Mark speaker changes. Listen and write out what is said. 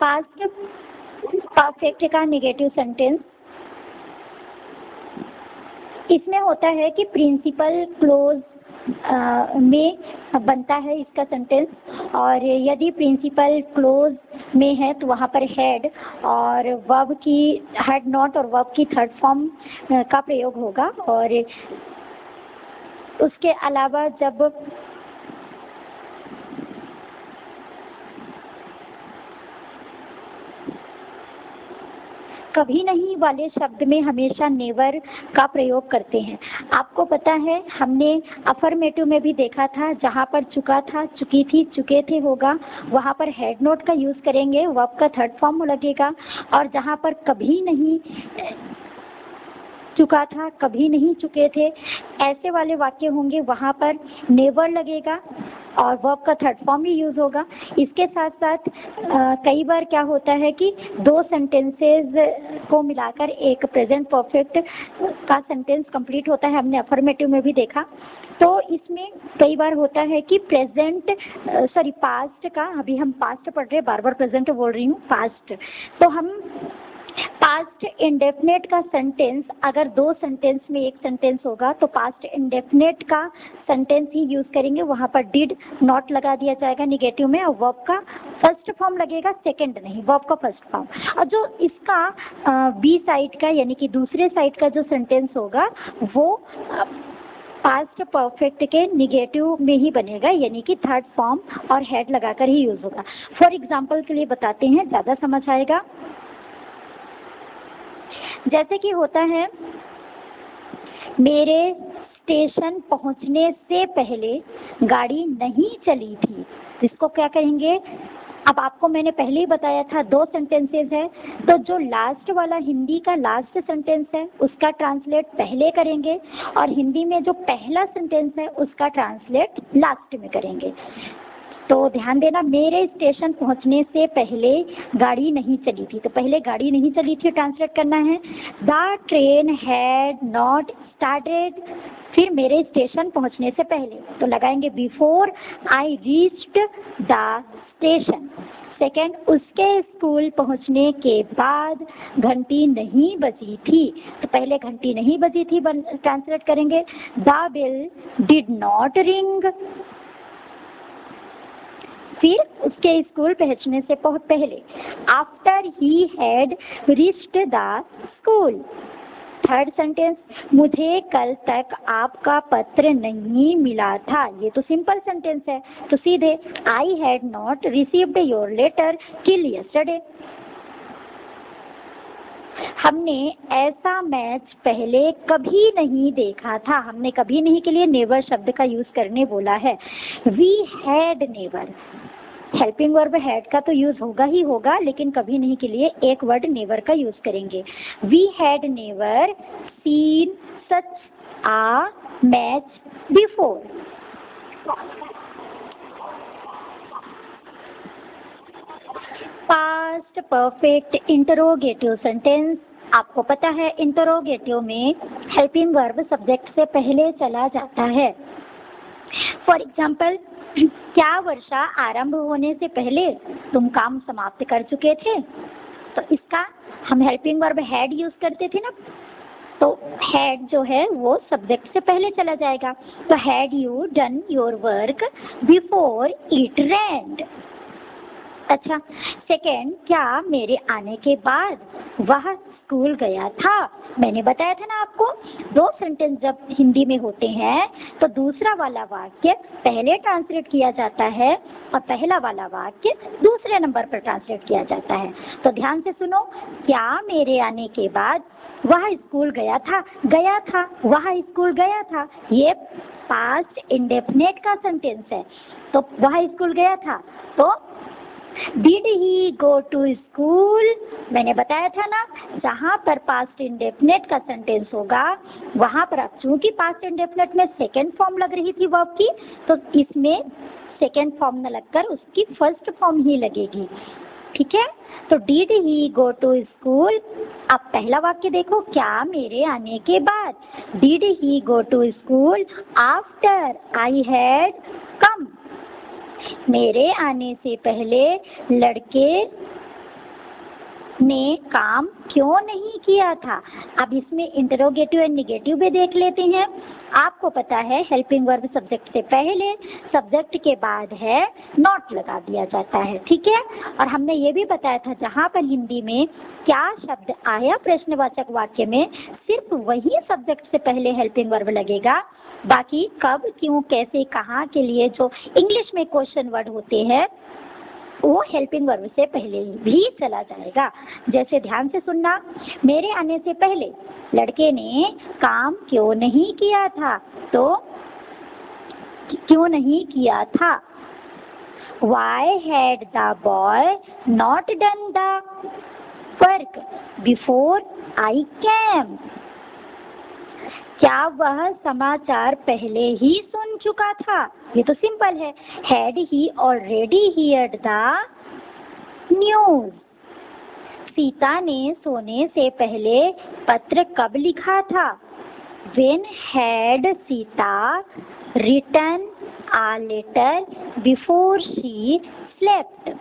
Speaker 1: Past perfect का negative sentence, इसमें होता है कि प्रिंसिपल क्लोज में बनता है इसका सेंटेंस, और यदि प्रिंसिपल क्लोज में है तो वहाँ पर हैड और वर्ब की हैड नॉट और वर्ब की थर्ड फॉर्म का प्रयोग होगा। और उसके अलावा जब कभी नहीं वाले शब्द में हमेशा नेवर का प्रयोग करते हैं। आपको पता है हमने अफर्मेटिव में भी देखा था, जहाँ पर चुका था, चुकी थी, चुके थे होगा, वहाँ पर हैड नॉट का यूज़ करेंगे, वर्ब का थर्ड फॉर्म लगेगा। और जहाँ पर कभी नहीं चुका था, कभी नहीं चुके थे, ऐसे वाले वाक्य होंगे, वहाँ पर नेवर लगेगा और वर्ब का थर्ड फॉर्म ही यूज़ होगा। इसके साथ साथ कई बार क्या होता है कि दो सेंटेंसेस को मिलाकर एक प्रेजेंट परफेक्ट का सेंटेंस कंप्लीट होता है, हमने अफर्मेटिव में भी देखा। तो इसमें कई बार होता है कि पास्ट का, अभी हम पास्ट पढ़ रहे हैं, बार बार प्रेजेंट बोल रही हूँ, पास्ट, तो हम पास्ट इंडेफिनेट का सेंटेंस अगर दो सेंटेंस में एक सेंटेंस होगा तो पास्ट इंडेफिनेट का सेंटेंस ही यूज़ करेंगे, वहाँ पर डिड नॉट लगा दिया जाएगा नेगेटिव में, और वर्ब का फर्स्ट फॉर्म लगेगा, सेकंड नहीं, वर्ब का फर्स्ट फॉर्म। और जो इसका बी साइड का यानी कि दूसरे साइड का जो सेंटेंस होगा वो पास्ट परफेक्ट के निगेटिव में ही बनेगा, यानी कि थर्ड फॉर्म और हेड लगाकर ही यूज़ होगा। फॉर एग्जाम्पल के लिए बताते हैं, ज़्यादा समझ आएगा। जैसे कि होता है, मेरे स्टेशन पहुंचने से पहले गाड़ी नहीं चली थी, इसको क्या कहेंगे? अब आपको मैंने पहले ही बताया था दो सेंटेंसेस है, तो जो लास्ट वाला हिंदी का लास्ट सेंटेंस है उसका ट्रांसलेट पहले करेंगे, और हिंदी में जो पहला सेंटेंस है उसका ट्रांसलेट लास्ट में करेंगे। तो ध्यान देना, मेरे स्टेशन पहुंचने से पहले गाड़ी नहीं चली थी, तो पहले गाड़ी नहीं चली थी ट्रांसलेट करना है, the train had not started, फिर मेरे स्टेशन पहुंचने से पहले तो लगाएंगे before I reached the station. Second, उसके स्कूल पहुंचने के बाद घंटी नहीं बजी थी, तो पहले घंटी नहीं बजी थी ट्रांसलेट करेंगे, the bell did not ring, फिर उसके स्कूल पहुंचने से बहुत पहले, after he had reached the school. Third sentence, मुझे कल तक आपका पत्र नहीं मिला था, ये तो सिंपल सेंटेंस है, तो सीधे I had not received your letter till yesterday. हमने ऐसा मैच पहले कभी नहीं देखा था, हमने कभी नहीं के लिए नेवर शब्द का यूज करने बोला है। We had never, helping verb had का तो यूज होगा ही होगा, लेकिन कभी नहीं के लिए एक वर्ड नेवर का यूज करेंगे। We had never seen such a match before. Past perfect interrogative sentence, आपको पता है इंटरोगेटिव में हेल्पिंग वर्ब सब्जेक्ट से पहले चला जाता है। फॉर एग्जाम्पल, क्या वर्षा आरंभ होने से पहले तुम काम समाप्त कर चुके थे? तो इसका हम हेल्पिंग वर्ब हैड यूज करते थे ना, तो हैड जो है वो सब्जेक्ट से पहले चला जाएगा, तो had you done your work before it रेन्ड। अच्छा, सेकेंड, क्या मेरे आने के बाद वह स्कूल गया था? मैंने बताया था ना आपको, दो सेंटेंस जब हिंदी में होते हैं तो दूसरा वाला वाक्य पहले ट्रांसलेट किया जाता है और पहला वाला वाक्य दूसरे नंबर पर ट्रांसलेट किया जाता है। तो ध्यान से सुनो, क्या मेरे आने के बाद वह स्कूल गया था? गया था, वह स्कूल गया था, ये पास्ट इंडेफिनेट का सेंटेंस है, तो वह स्कूल गया था। तो did he go to school, मैंने बताया था ना, जहाँ पर पास्ट इंडेफिनेट का सेंटेंस होगा वहाँ पर, अब चूंकि पास्ट इंडेफिनेट में सेकेंड फॉर्म लग रही थी वर्ब की, तो इसमें सेकेंड फॉर्म न लगकर उसकी फर्स्ट फॉर्म ही लगेगी। ठीक है, तो did he go to school. अब पहला वाक्य देखो, क्या मेरे आने के बाद, did he go to school after I had come, मेरे आने से पहले लड़के ने काम क्यों नहीं किया था। अब इसमें इंटरोगेटिव एंड निगेटिव भी देख लेते हैं। आपको पता है हेल्पिंग वर्ब सब्जेक्ट से पहले, सब्जेक्ट के बाद है नॉट लगा दिया जाता है, ठीक है। और हमने ये भी बताया था जहाँ पर हिंदी में क्या शब्द आया प्रश्नवाचक वाक्य में, सिर्फ वही सब्जेक्ट से पहले हेल्पिंग वर्ब लगेगा, बाकी कब, क्यों, कैसे, कहाँ के लिए जो इंग्लिश में क्वेश्चन वर्ड होते हैं वो हेल्पिंग वर्ब से पहले भी चला जाएगा। जैसे ध्यान से सुनना, मेरे आने से पहले लड़के ने काम क्यों नहीं किया था, तो क्यों नहीं किया था। Why had the boy not done the work before I came? क्या वह समाचार पहले ही सुन चुका था। ये तो सिंपल है। Had he already heard the news? Sita ने सोने से पहले पत्र कब लिखा था। When had Sita written a letter before she slept?